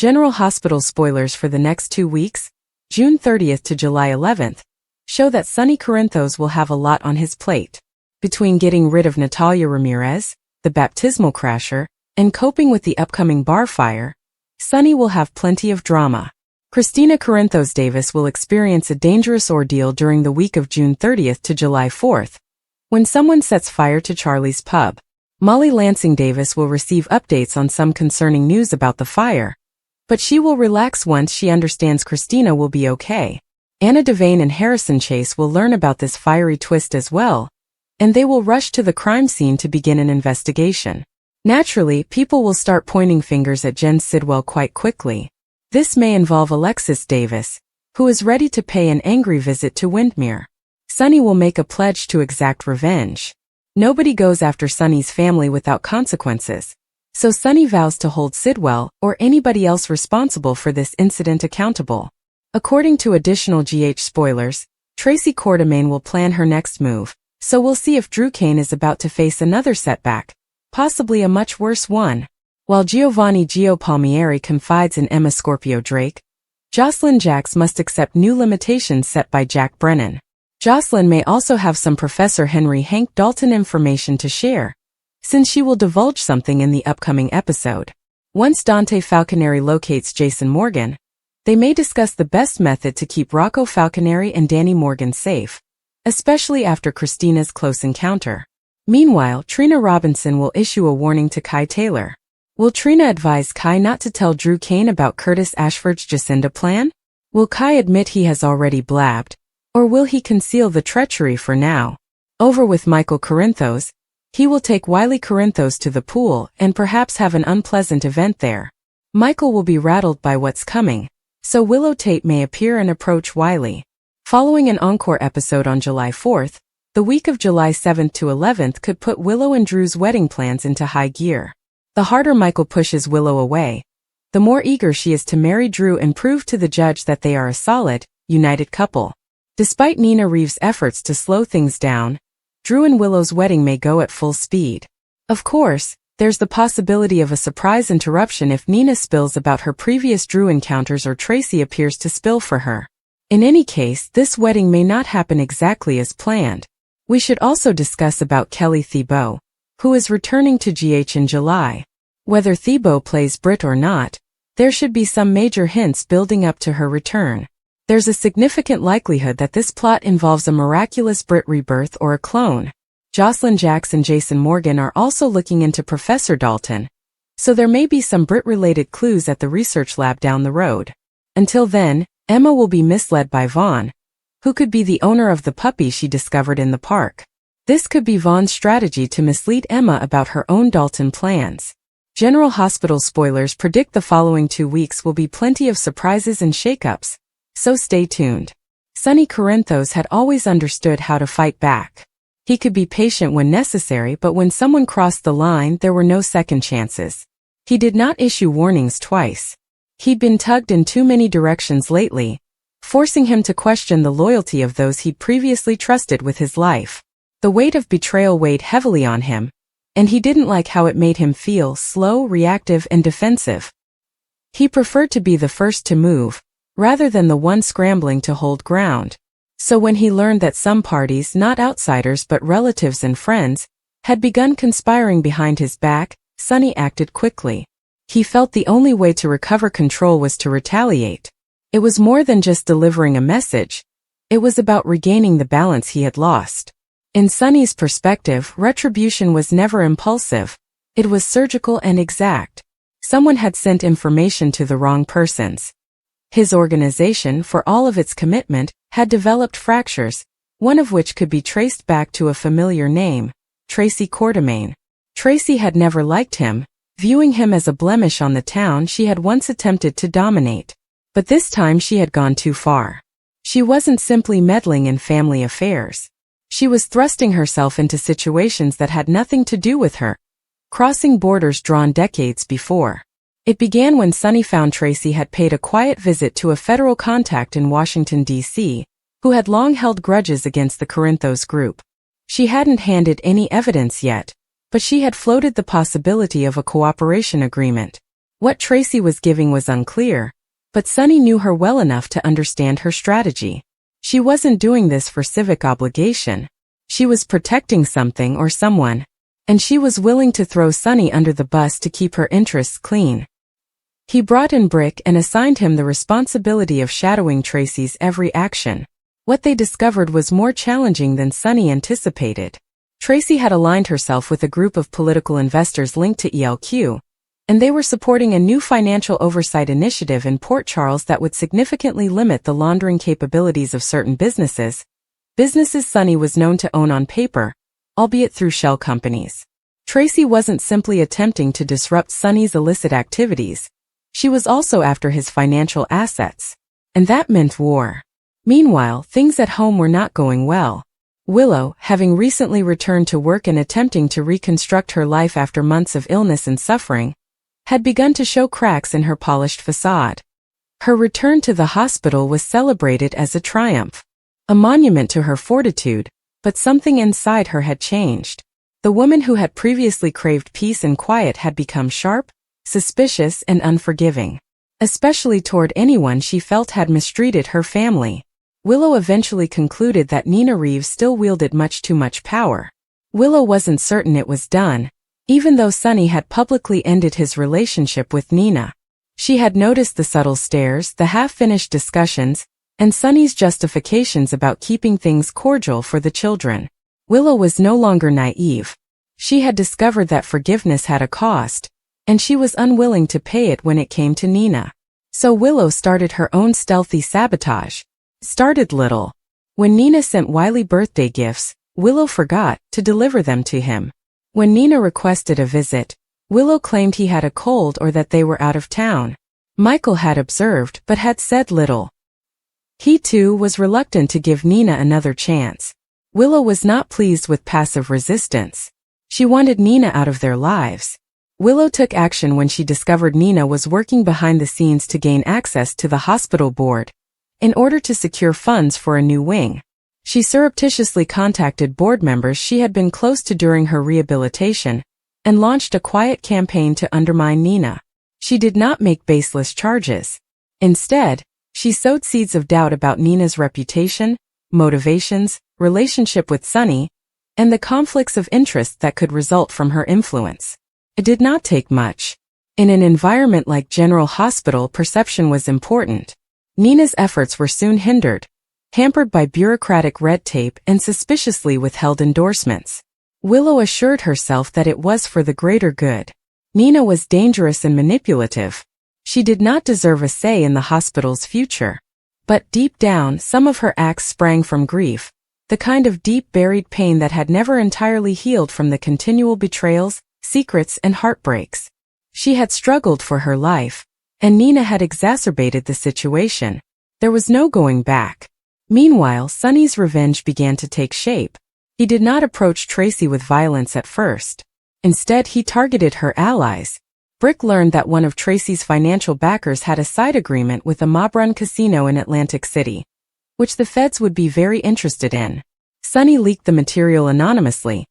General Hospital spoilers for the next 2 weeks, June 30th to July 11th, show that Sonny Corinthos will have a lot on his plate. Between getting rid of Natalia Ramirez, the baptismal crasher, and coping with the upcoming bar fire, Sonny will have plenty of drama. Christina Corinthos Davis will experience a dangerous ordeal during the week of June 30th to July 4th, when someone sets fire to Charlie's pub. Molly Lansing Davis will receive updates on some concerning news about the fire, but she will relax once she understands Christina will be okay. Anna Devane and Harrison Chase will learn about this fiery twist as well, and they will rush to the crime scene to begin an investigation. Naturally, people will start pointing fingers at Jen Sidwell quite quickly. This may involve Alexis Davis, who is ready to pay an angry visit to Windmere. Sonny will make a pledge to exact revenge. Nobody goes after Sonny's family without consequences, so Sonny vows to hold Sidwell or anybody else responsible for this incident accountable. According to additional GH spoilers, Tracy Quartermaine will plan her next move, so we'll see if Drew Kane is about to face another setback, possibly a much worse one. While Giovanni Gio Palmieri confides in Emma Scorpio Drake, Jocelyn Jacks must accept new limitations set by Jack Brennan. Jocelyn may also have some Professor Henry Hank Dalton information to share, since she will divulge something in the upcoming episode. Once Dante Falconeri locates Jason Morgan, they may discuss the best method to keep Rocco Falconeri and Danny Morgan safe, especially after Christina's close encounter. Meanwhile, Trina Robinson will issue a warning to Kai Taylor. Will Trina advise Kai not to tell Drew Kane about Curtis Ashford's Jacinda plan? Will Kai admit he has already blabbed, or will he conceal the treachery for now? Over with Michael Corinthos, he will take Wiley Corinthos to the pool and perhaps have an unpleasant event there. Michael will be rattled by what's coming, so Willow Tate may appear and approach Wiley. Following an encore episode on July 4th, the week of July 7th to 11th could put Willow and Drew's wedding plans into high gear. The harder Michael pushes Willow away, the more eager she is to marry Drew and prove to the judge that they are a solid, united couple. Despite Nina Reeves' efforts to slow things down, Drew and Willow's wedding may go at full speed. Of course, there's the possibility of a surprise interruption if Nina spills about her previous Drew encounters or Tracy appears to spill for her. In any case, this wedding may not happen exactly as planned. We should also discuss about Kelly Thibault, who is returning to GH in July. Whether Thibault plays Brit or not, there should be some major hints building up to her return. There's a significant likelihood that this plot involves a miraculous Brit rebirth or a clone. Jocelyn Jacks and Jason Morgan are also looking into Professor Dalton, so there may be some Brit-related clues at the research lab down the road. Until then, Emma will be misled by Vaughn, who could be the owner of the puppy she discovered in the park. This could be Vaughn's strategy to mislead Emma about her own Dalton plans. General Hospital spoilers predict the following 2 weeks will be plenty of surprises and shakeups, so stay tuned. Sonny Corinthos had always understood how to fight back. He could be patient when necessary, but when someone crossed the line, there were no second chances. He did not issue warnings twice. He'd been tugged in too many directions lately, forcing him to question the loyalty of those he'd previously trusted with his life. The weight of betrayal weighed heavily on him, and he didn't like how it made him feel slow, reactive, and defensive. He preferred to be the first to move, rather than the one scrambling to hold ground. So when he learned that some parties, not outsiders but relatives and friends, had begun conspiring behind his back, Sonny acted quickly. He felt the only way to recover control was to retaliate. It was more than just delivering a message. It was about regaining the balance he had lost. In Sonny's perspective, retribution was never impulsive. It was surgical and exact. Someone had sent information to the wrong persons. His organization, for all of its commitment, had developed fractures, one of which could be traced back to a familiar name, Tracy Quartermaine. Tracy had never liked him, viewing him as a blemish on the town she had once attempted to dominate. But this time she had gone too far. She wasn't simply meddling in family affairs. She was thrusting herself into situations that had nothing to do with her, crossing borders drawn decades before. It began when Sonny found Tracy had paid a quiet visit to a federal contact in Washington, D.C., who had long held grudges against the Corinthos group. She hadn't handed any evidence yet, but she had floated the possibility of a cooperation agreement. What Tracy was giving was unclear, but Sonny knew her well enough to understand her strategy. She wasn't doing this for civic obligation. She was protecting something or someone, and she was willing to throw Sonny under the bus to keep her interests clean. He brought in Brick and assigned him the responsibility of shadowing Tracy's every action. What they discovered was more challenging than Sonny anticipated. Tracy had aligned herself with a group of political investors linked to ELQ, and they were supporting a new financial oversight initiative in Port Charles that would significantly limit the laundering capabilities of certain businesses Sonny was known to own on paper, albeit through shell companies. Tracy wasn't simply attempting to disrupt Sonny's illicit activities. She was also after his financial assets. And that meant war. Meanwhile, things at home were not going well. Willow, having recently returned to work and attempting to reconstruct her life after months of illness and suffering, had begun to show cracks in her polished facade. Her return to the hospital was celebrated as a triumph, a monument to her fortitude, but something inside her had changed. The woman who had previously craved peace and quiet had become sharp, suspicious, and unforgiving, especially toward anyone she felt had mistreated her family. Willow eventually concluded that Nina Reeves still wielded much too much power. Willow wasn't certain it was done, even though Sonny had publicly ended his relationship with Nina. She had noticed the subtle stares, the half-finished discussions, and Sonny's justifications about keeping things cordial for the children. Willow was no longer naive. She had discovered that forgiveness had a cost, and she was unwilling to pay it when it came to Nina. So Willow started her own stealthy sabotage. Started little. When Nina sent Wiley birthday gifts, Willow forgot to deliver them to him. When Nina requested a visit, Willow claimed he had a cold or that they were out of town. Michael had observed but had said little. He too was reluctant to give Nina another chance. Willow was not pleased with passive resistance. She wanted Nina out of their lives. Willow took action when she discovered Nina was working behind the scenes to gain access to the hospital board, in order to secure funds for a new wing. She surreptitiously contacted board members she had been close to during her rehabilitation, and launched a quiet campaign to undermine Nina. She did not make baseless charges. Instead, she sowed seeds of doubt about Nina's reputation, motivations, relationship with Sonny, and the conflicts of interest that could result from her influence. It did not take much. In an environment like General Hospital, perception was important. Nina's efforts were soon hindered, hampered by bureaucratic red tape and suspiciously withheld endorsements. Willow assured herself that it was for the greater good. Nina was dangerous and manipulative. She did not deserve a say in the hospital's future. But deep down, some of her acts sprang from grief, the kind of deep buried pain that had never entirely healed from the continual betrayals, secrets, and heartbreaks. She had struggled for her life, and Nina had exacerbated the situation. There was no going back. Meanwhile, Sonny's revenge began to take shape. He did not approach Tracy with violence at first. Instead, he targeted her allies. Brick learned that one of Tracy's financial backers had a side agreement with a mob-run casino in Atlantic City, which the feds would be very interested in. Sonny leaked the material anonymously,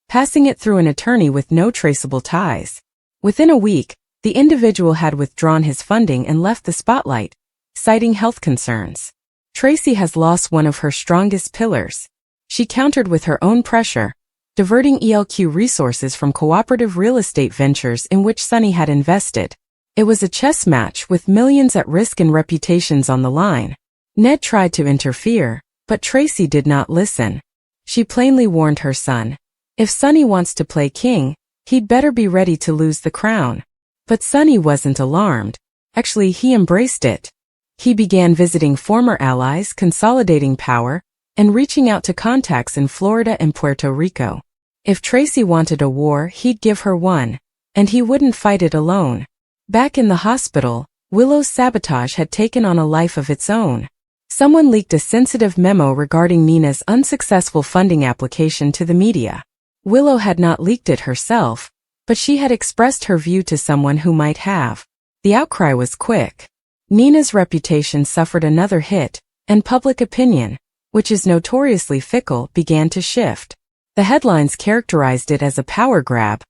passing it through an attorney with no traceable ties. Within a week, the individual had withdrawn his funding and left the spotlight, citing health concerns. Tracy has lost one of her strongest pillars. She countered with her own pressure, diverting ELQ resources from cooperative real estate ventures in which Sonny had invested. It was a chess match with millions at risk and reputations on the line. Ned tried to interfere, but Tracy did not listen. She plainly warned her son, if Sonny wants to play king, he'd better be ready to lose the crown. But Sonny wasn't alarmed. Actually, he embraced it. He began visiting former allies, consolidating power, and reaching out to contacts in Florida and Puerto Rico. If Tracy wanted a war, he'd give her one, and he wouldn't fight it alone. Back in the hospital, Willow's sabotage had taken on a life of its own. Someone leaked a sensitive memo regarding Nina's unsuccessful funding application to the media. Willow had not leaked it herself, but she had expressed her view to someone who might have. The outcry was quick. Nina's reputation suffered another hit, and public opinion, which is notoriously fickle, began to shift. The headlines characterized it as a power grab,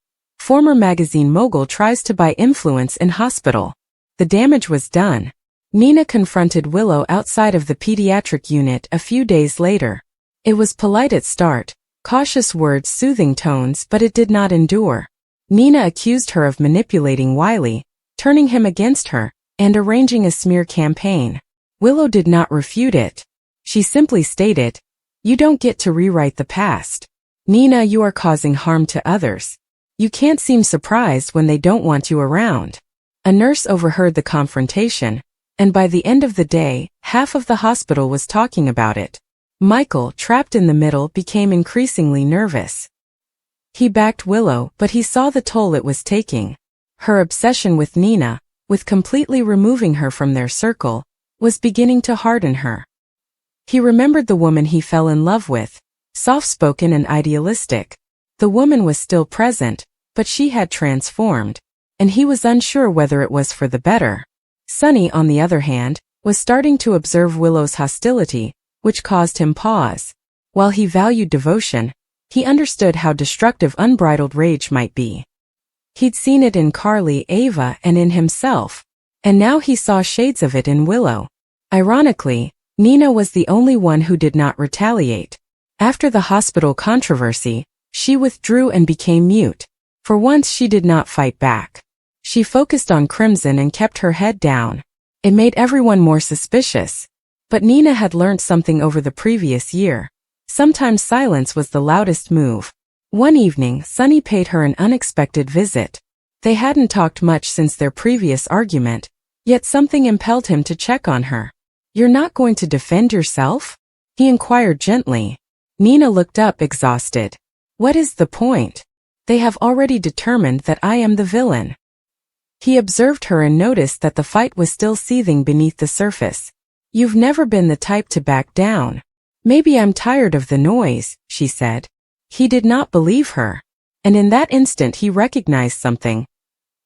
Former magazine mogul tries to buy influence in hospital. The damage was done. Nina confronted Willow outside of the pediatric unit a few days later. It was polite at start, cautious words, soothing tones, but it did not endure. Nina accused her of manipulating Wiley, turning him against her, and arranging a smear campaign. Willow did not refute it. She simply stated, "You don't get to rewrite the past. Nina, you are causing harm to others. You can't seem surprised when they don't want you around." A nurse overheard the confrontation, and by the end of the day, half of the hospital was talking about it. Michael, trapped in the middle, became increasingly nervous. He backed Willow, but he saw the toll it was taking. Her obsession with Nina, with completely removing her from their circle, was beginning to harden her. He remembered the woman he fell in love with, soft-spoken and idealistic. The woman was still present, but she had transformed, and he was unsure whether it was for the better. Sonny, on the other hand, was starting to observe Willow's hostility, which caused him pause. While he valued devotion, he understood how destructive unbridled rage might be. He'd seen it in Carly, Ava, and in himself, and now he saw shades of it in Willow. Ironically, Nina was the only one who did not retaliate. After the hospital controversy, she withdrew and became mute. For once she did not fight back. She focused on Crimson and kept her head down. It made everyone more suspicious. But Nina had learned something over the previous year. Sometimes silence was the loudest move. One evening, Sonny paid her an unexpected visit. They hadn't talked much since their previous argument, yet something impelled him to check on her. "You're not going to defend yourself?" he inquired gently. Nina looked up, exhausted. "What is the point? They have already determined that I am the villain." He observed her and noticed that the fight was still seething beneath the surface. "You've never been the type to back down." "Maybe I'm tired of the noise," she said. He did not believe her. And in that instant he recognized something.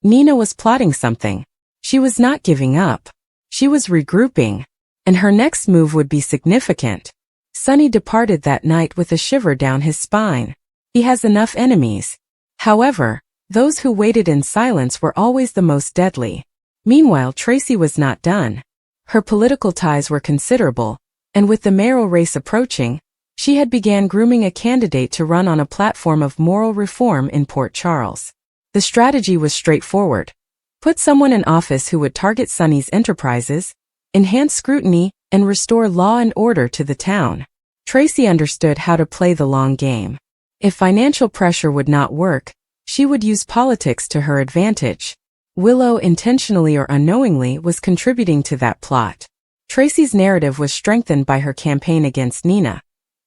Nina was plotting something. She was not giving up. She was regrouping. And her next move would be significant. Sonny departed that night with a shiver down his spine. He has enough enemies. However, those who waited in silence were always the most deadly. Meanwhile, Tracy was not done. Her political ties were considerable, and with the mayoral race approaching, she had began grooming a candidate to run on a platform of moral reform in Port Charles. The strategy was straightforward. Put someone in office who would target Sonny's enterprises, enhance scrutiny, and restore law and order to the town. Tracy understood how to play the long game. If financial pressure would not work, she would use politics to her advantage. Willow, intentionally or unknowingly, was contributing to that plot. Tracy's narrative was strengthened by her campaign against Nina,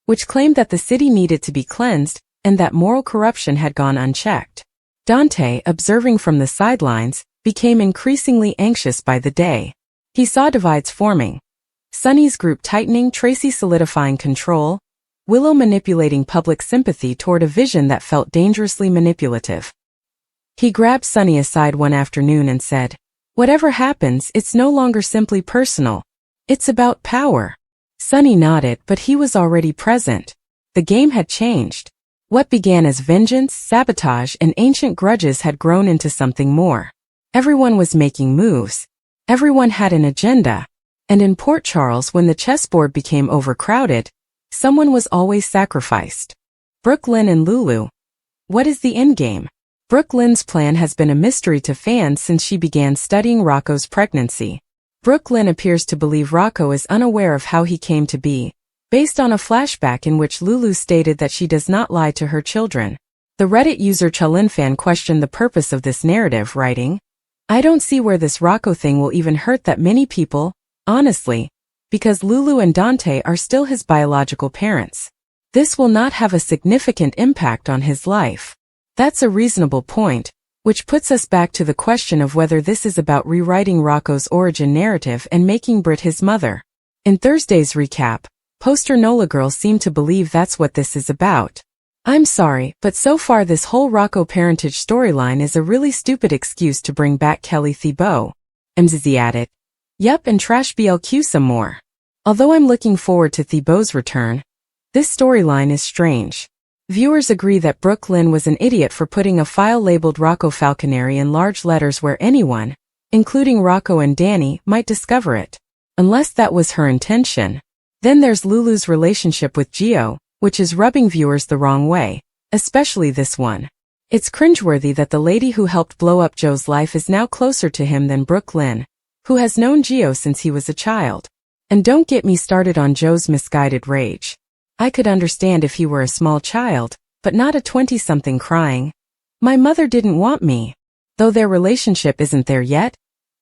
which claimed that the city needed to be cleansed and that moral corruption had gone unchecked. Dante, observing from the sidelines, became increasingly anxious by the day. He saw divides forming. Sonny's group tightening, Tracy solidifying control, Willow manipulating public sympathy toward a vision that felt dangerously manipulative. He grabbed Sonny aside one afternoon and said, "Whatever happens, it's no longer simply personal. It's about power." Sonny nodded, but he was already present. The game had changed. What began as vengeance, sabotage, and ancient grudges had grown into something more. Everyone was making moves. Everyone had an agenda. And in Port Charles, when the chessboard became overcrowded, someone was always sacrificed. Brooklyn and Lulu. What is the endgame? Brooklyn's plan has been a mystery to fans since she began studying Rocco's pregnancy. Brooklyn appears to believe Rocco is unaware of how he came to be, based on a flashback in which Lulu stated that she does not lie to her children. The Reddit user Chalinfan questioned the purpose of this narrative, writing, "I don't see where this Rocco thing will even hurt that many people, honestly, because Lulu and Dante are still his biological parents. This will not have a significant impact on his life." That's a reasonable point, which puts us back to the question of whether this is about rewriting Rocco's origin narrative and making Brit his mother. In Thursday's recap, poster Nola Girl seemed to believe that's what this is about. "I'm sorry, but so far this whole Rocco parentage storyline is a really stupid excuse to bring back Kelly Thibault," MZZ added. "Yup, and trash BLQ some more. Although I'm looking forward to Thibault's return, this storyline is strange. Viewers agree that Brooke Lynn was an idiot for putting a file labeled Rocco Falconeri in large letters where anyone, including Rocco and Danny, might discover it. Unless that was her intention. Then there's Lulu's relationship with Gio, which is rubbing viewers the wrong way, especially this one. It's cringeworthy that the lady who helped blow up Joe's life is now closer to him than Brooke Lynn, who has known Gio since he was a child. And don't get me started on Joe's misguided rage. I could understand if he were a small child, but not a 20-something crying, "My mother didn't want me." Though their relationship isn't there yet,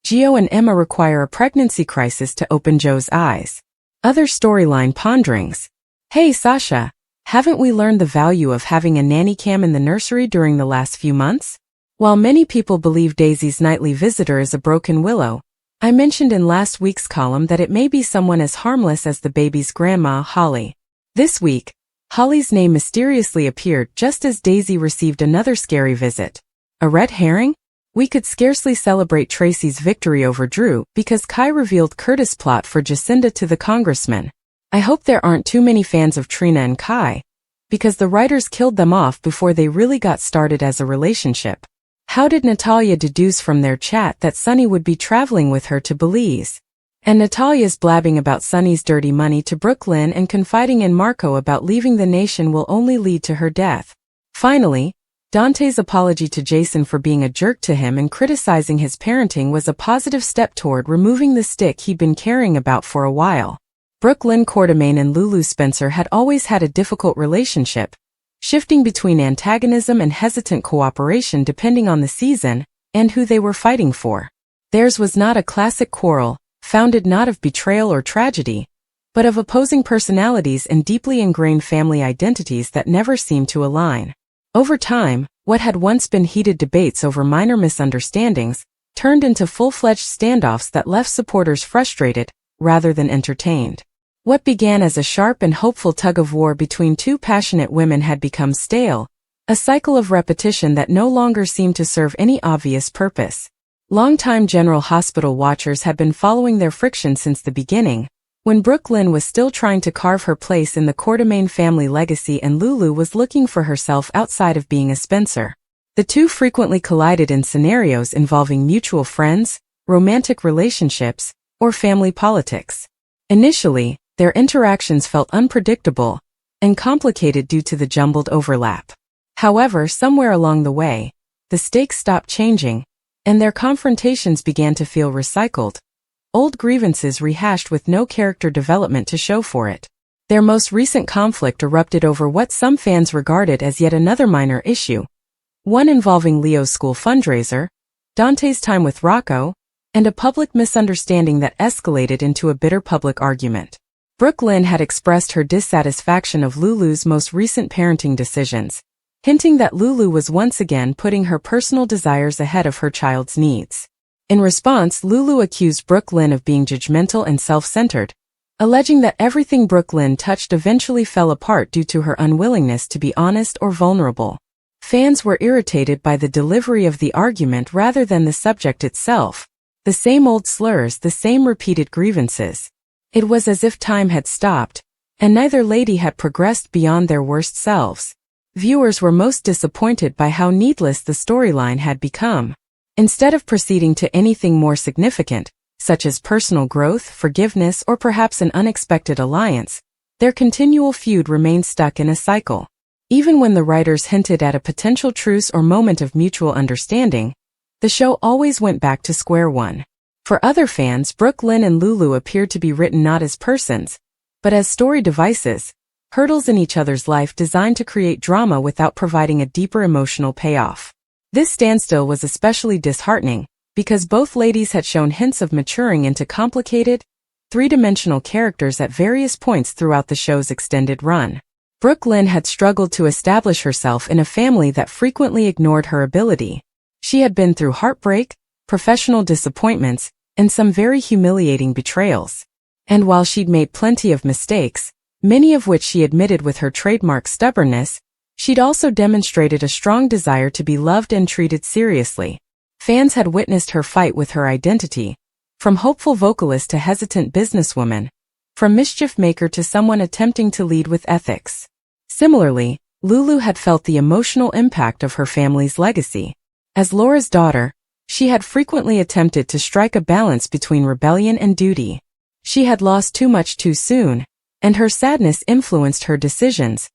Gio and Emma require a pregnancy crisis to open Joe's eyes. Other storyline ponderings. Hey Sasha, haven't we learned the value of having a nanny cam in the nursery during the last few months? While many people believe Daisy's nightly visitor is a broken Willow, I mentioned in last week's column that it may be someone as harmless as the baby's grandma, Holly. This week, Holly's name mysteriously appeared just as Daisy received another scary visit. A red herring? We could scarcely celebrate Tracy's victory over Drew because Kai revealed Curtis' plot for Jacinda to the congressman. I hope there aren't too many fans of Trina and Kai, because the writers killed them off before they really got started as a relationship. How did Natalia deduce from their chat that Sonny would be traveling with her to Belize? And Natalia's blabbing about Sonny's dirty money to Brooke Lynn and confiding in Marco about leaving the nation will only lead to her death. Finally, Dante's apology to Jason for being a jerk to him and criticizing his parenting was a positive step toward removing the stick he'd been carrying about for a while. Brooke Lynn Quartermaine and Lulu Spencer had always had a difficult relationship, shifting between antagonism and hesitant cooperation depending on the season and who they were fighting for. Theirs was not a classic quarrel, founded not of betrayal or tragedy, but of opposing personalities and deeply ingrained family identities that never seemed to align. Over time, what had once been heated debates over minor misunderstandings turned into full-fledged standoffs that left supporters frustrated, rather than entertained. What began as a sharp and hopeful tug-of-war between two passionate women had become stale, a cycle of repetition that no longer seemed to serve any obvious purpose. Longtime General Hospital watchers had been following their friction since the beginning, when Brooke Lynn was still trying to carve her place in the Quartermaine family legacy and Lulu was looking for herself outside of being a Spencer. The two frequently collided in scenarios involving mutual friends, romantic relationships, or family politics. Initially, their interactions felt unpredictable and complicated due to the jumbled overlap. However, somewhere along the way, the stakes stopped changing, and their confrontations began to feel recycled. Old grievances rehashed with no character development to show for it. Their most recent conflict erupted over what some fans regarded as yet another minor issue, one involving Leo's school fundraiser, Dante's time with Rocco, and a public misunderstanding that escalated into a bitter public argument. Brooke Lynn had expressed her dissatisfaction of Lulu's most recent parenting decisions, hinting that Lulu was once again putting her personal desires ahead of her child's needs. In response, Lulu accused Brooke Lynn of being judgmental and self-centered, alleging that everything Brooke Lynn touched eventually fell apart due to her unwillingness to be honest or vulnerable. Fans were irritated by the delivery of the argument rather than the subject itself. The same old slurs, the same repeated grievances. It was as if time had stopped, and neither lady had progressed beyond their worst selves. Viewers were most disappointed by how needless the storyline had become. Instead of proceeding to anything more significant, such as personal growth, forgiveness, or perhaps an unexpected alliance, their continual feud remained stuck in a cycle. Even when the writers hinted at a potential truce or moment of mutual understanding, the show always went back to square one. For other fans, Brooke Lynn and Lulu appeared to be written not as persons, but as story devices, hurdles in each other's life designed to create drama without providing a deeper emotional payoff. This standstill was especially disheartening, because both ladies had shown hints of maturing into complicated, three-dimensional characters at various points throughout the show's extended run. Brooke Lynn had struggled to establish herself in a family that frequently ignored her ability. She had been through heartbreak, professional disappointments, and some very humiliating betrayals. And while she'd made plenty of mistakes, many of which she admitted with her trademark stubbornness, she'd also demonstrated a strong desire to be loved and treated seriously. Fans had witnessed her fight with her identity, from hopeful vocalist to hesitant businesswoman, from mischief maker to someone attempting to lead with ethics. Similarly, Lulu had felt the emotional impact of her family's legacy. As Laura's daughter, she had frequently attempted to strike a balance between rebellion and duty. She had lost too much too soon, and her sadness influenced her decisions,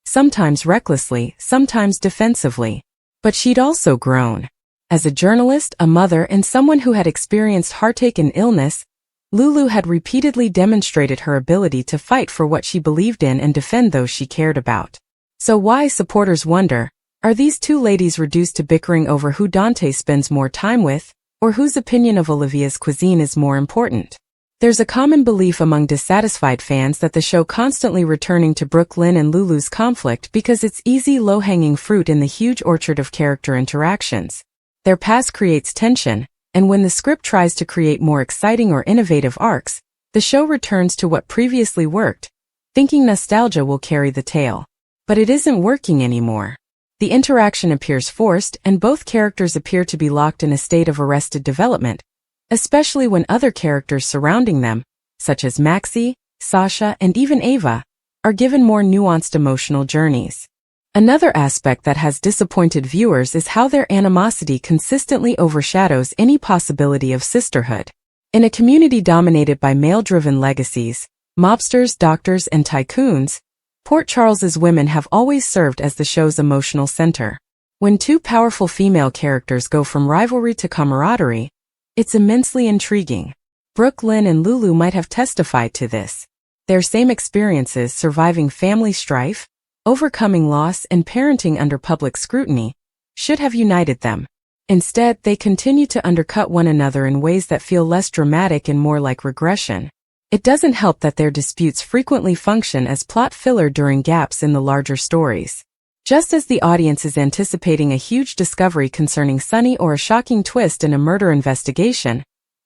sometimes recklessly, sometimes defensively. But she'd also grown. As a journalist, a mother, and someone who had experienced heartache and illness, Lulu had repeatedly demonstrated her ability to fight for what she believed in and defend those she cared about. So why, supporters wonder, are these two ladies reduced to bickering over who Dante spends more time with, or whose opinion of Olivia's cuisine is more important? There's a common belief among dissatisfied fans that the show constantly returning to Brooke Lynn and Lulu's conflict because it's easy low-hanging fruit in the huge orchard of character interactions. Their past creates tension, and when the script tries to create more exciting or innovative arcs, the show returns to what previously worked, thinking nostalgia will carry the tale. But it isn't working anymore. The interaction appears forced, and both characters appear to be locked in a state of arrested development, especially when other characters surrounding them, such as Maxie, Sasha, and even Ava, are given more nuanced emotional journeys. Another aspect that has disappointed viewers is how their animosity consistently overshadows any possibility of sisterhood. In a community dominated by male-driven legacies, mobsters, doctors, and tycoons, Port Charles's women have always served as the show's emotional center. When two powerful female characters go from rivalry to camaraderie, it's immensely intriguing. Brooke Lynn and Lulu might have testified to this. Their same experiences surviving family strife, overcoming loss, and parenting under public scrutiny should have united them. Instead, they continue to undercut one another in ways that feel less dramatic and more like regression. It doesn't help that their disputes frequently function as plot filler during gaps in the larger stories. Just as the audience is anticipating a huge discovery concerning Sonny or a shocking twist in a murder investigation,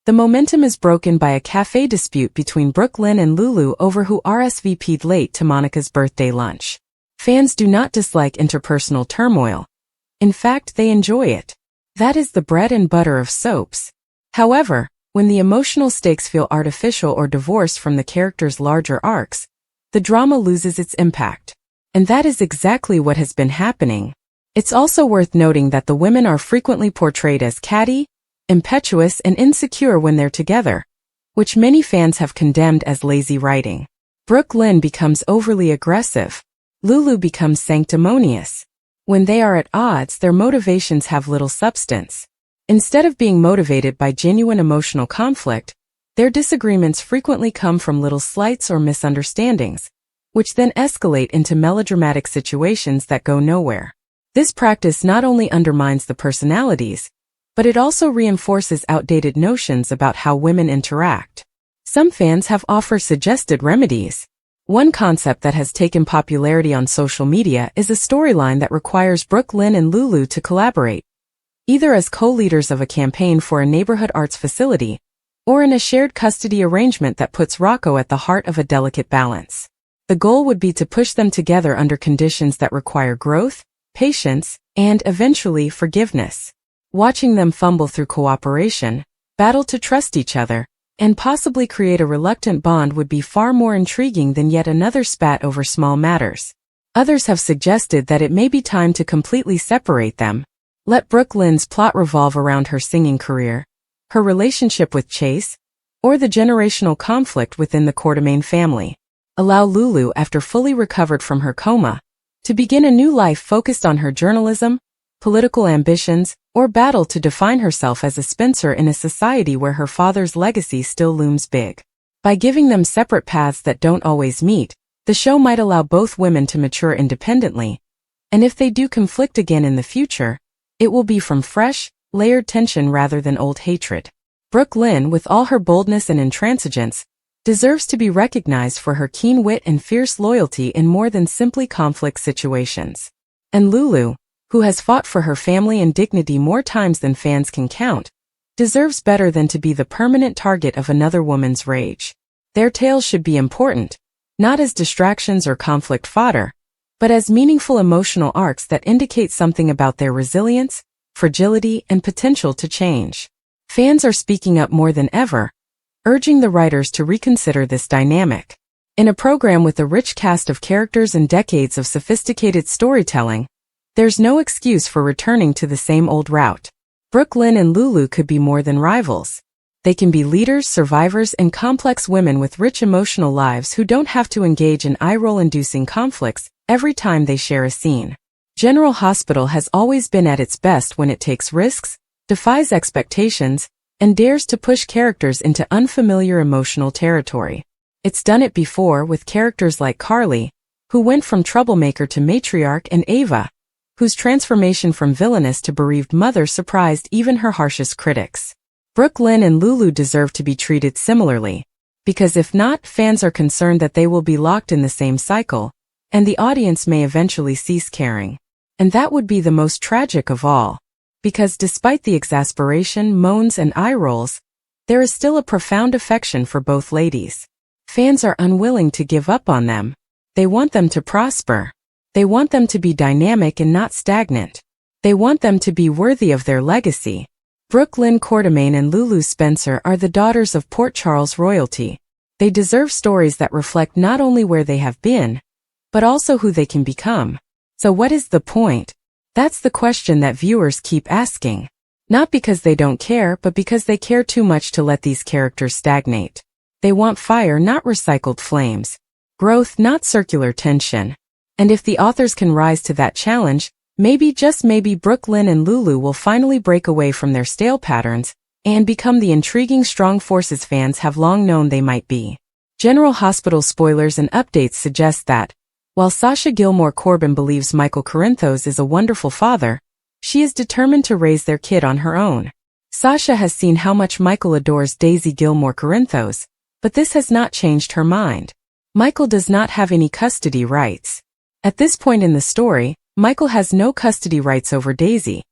the momentum is broken by a cafe dispute between Brooke Lynn and Lulu over who RSVP'd late to Monica's birthday lunch. Fans do not dislike interpersonal turmoil. In fact, they enjoy it. That is the bread and butter of soaps. However, when the emotional stakes feel artificial or divorced from the characters' larger arcs, the drama loses its impact. And that is exactly what has been happening. It's also worth noting that the women are frequently portrayed as catty, impetuous, and insecure when they're together, which many fans have condemned as lazy writing. Brooke Lynn becomes overly aggressive. Lulu becomes sanctimonious. When they are at odds, their motivations have little substance. Instead of being motivated by genuine emotional conflict, their disagreements frequently come from little slights or misunderstandings, which then escalate into melodramatic situations that go nowhere. This practice not only undermines the personalities, but it also reinforces outdated notions about how women interact. Some fans have suggested remedies. One concept that has taken popularity on social media is a storyline that requires Brooke Lynn and Lulu to collaborate, either as co-leaders of a campaign for a neighborhood arts facility, or in a shared custody arrangement that puts Rocco at the heart of a delicate balance. The goal would be to push them together under conditions that require growth, patience, and, eventually, forgiveness. Watching them fumble through cooperation, battle to trust each other, and possibly create a reluctant bond would be far more intriguing than yet another spat over small matters. Others have suggested that it may be time to completely separate them. Let Brooke Lynn's plot revolve around her singing career, her relationship with Chase, or the generational conflict within the Quartermain family. Allow Lulu, after fully recovered from her coma, to begin a new life focused on her journalism, political ambitions, or battle to define herself as a Spencer in a society where her father's legacy still looms big. By giving them separate paths that don't always meet, the show might allow both women to mature independently, and if they do conflict again in the future, it will be from fresh, layered tension rather than old hatred. Brooke Lynn, with all her boldness and intransigence, deserves to be recognized for her keen wit and fierce loyalty in more than simply conflict situations. And Lulu, who has fought for her family and dignity more times than fans can count, deserves better than to be the permanent target of another woman's rage. Their tales should be important, not as distractions or conflict fodder, but as meaningful emotional arcs that indicate something about their resilience, fragility, and potential to change. Fans are speaking up more than ever, urging the writers to reconsider this dynamic. In a program with a rich cast of characters and decades of sophisticated storytelling, there's no excuse for returning to the same old route. Brooklyn and Lulu could be more than rivals. They can be leaders, survivors, and complex women with rich emotional lives who don't have to engage in eye-roll-inducing conflicts every time they share a scene. General Hospital has always been at its best when it takes risks, defies expectations, and dares to push characters into unfamiliar emotional territory. It's done it before with characters like Carly, who went from troublemaker to matriarch, and Ava, whose transformation from villainous to bereaved mother surprised even her harshest critics. Brooklyn and Lulu deserve to be treated similarly, because if not, fans are concerned that they will be locked in the same cycle, and the audience may eventually cease caring. And that would be the most tragic of all, because despite the exasperation, moans, and eye rolls, there is still a profound affection for both ladies. Fans are unwilling to give up on them. They want them to prosper. They want them to be dynamic and not stagnant. They want them to be worthy of their legacy. Brooklyn Quartermain and Lulu Spencer are the daughters of Port Charles royalty. They deserve stories that reflect not only where they have been, but also who they can become. So what is the point? That's the question that viewers keep asking. Not because they don't care, but because they care too much to let these characters stagnate. They want fire, not recycled flames. Growth, not circular tension. And if the authors can rise to that challenge, maybe, just maybe, Brooklyn and Lulu will finally break away from their stale patterns and become the intriguing strong forces fans have long known they might be. General Hospital spoilers and updates suggest that, while Sasha Gilmore Corbin believes Michael Corinthos is a wonderful father, she is determined to raise their kid on her own. Sasha has seen how much Michael adores Daisy Gilmore Corinthos, but this has not changed her mind. Michael does not have any custody rights. At this point in the story, Michael has no custody rights over Daisy.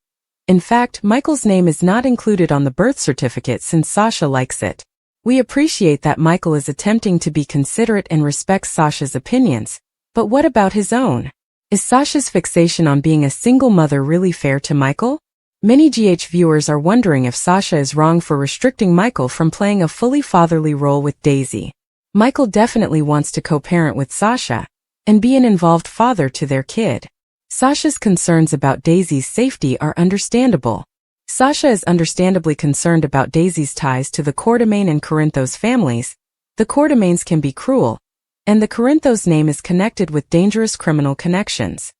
In fact, Michael's name is not included on the birth certificate since Sasha likes it. We appreciate that Michael is attempting to be considerate and respects Sasha's opinions, but what about his own? Is Sasha's fixation on being a single mother really fair to Michael? Many GH viewers are wondering if Sasha is wrong for restricting Michael from playing a fully fatherly role with Daisy. Michael definitely wants to co-parent with Sasha and be an involved father to their kid. Sasha's concerns about Daisy's safety are understandable. Sasha is understandably concerned about Daisy's ties to the Quartermain and Corinthos families. The Quartermains can be cruel, and the Corinthos name is connected with dangerous criminal connections.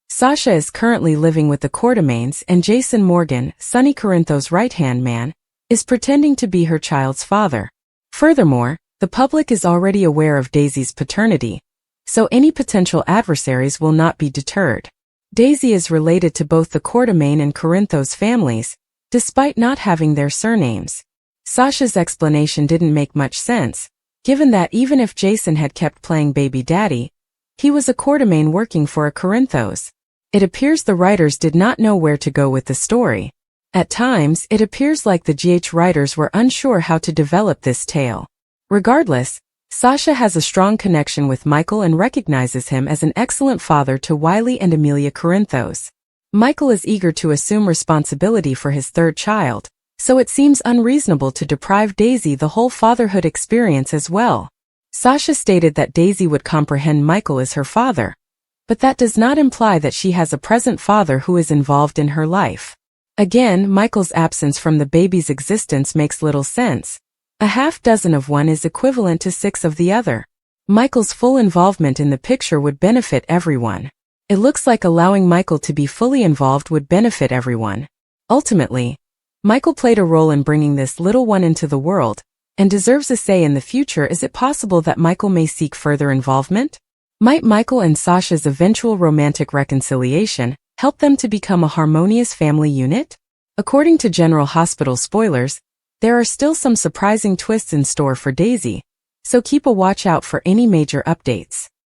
Sasha is currently living with the Quartermains, and Jason Morgan, Sonny Corinthos' right-hand man, is pretending to be her child's father. Furthermore, the public is already aware of Daisy's paternity, so any potential adversaries will not be deterred. Daisy is related to both the Quartermain and Corinthos families, despite not having their surnames. Sasha's explanation didn't make much sense, given that even if Jason had kept playing baby daddy, he was a Quartermain working for a Corinthos. It appears the writers did not know where to go with the story. At times, it appears like the GH writers were unsure how to develop this tale. Regardless, Sasha has a strong connection with Michael and recognizes him as an excellent father to Wiley and Amelia Corinthos. Michael is eager to assume responsibility for his third child, so it seems unreasonable to deprive Daisy the whole fatherhood experience as well. Sasha stated that Daisy would comprehend Michael as her father, but that does not imply that she has a present father who is involved in her life. Again, Michael's absence from the baby's existence makes little sense. A half dozen of one is equivalent to 6 of the other. Michael's full involvement in the picture would benefit everyone. It looks like allowing Michael to be fully involved would benefit everyone. Ultimately, Michael played a role in bringing this little one into the world, and deserves a say in the future. Is it possible that Michael may seek further involvement? Might Michael and Sasha's eventual romantic reconciliation help them to become a harmonious family unit? According to General Hospital spoilers, there are still some surprising twists in store for Daisy, so keep a watch out for any major updates.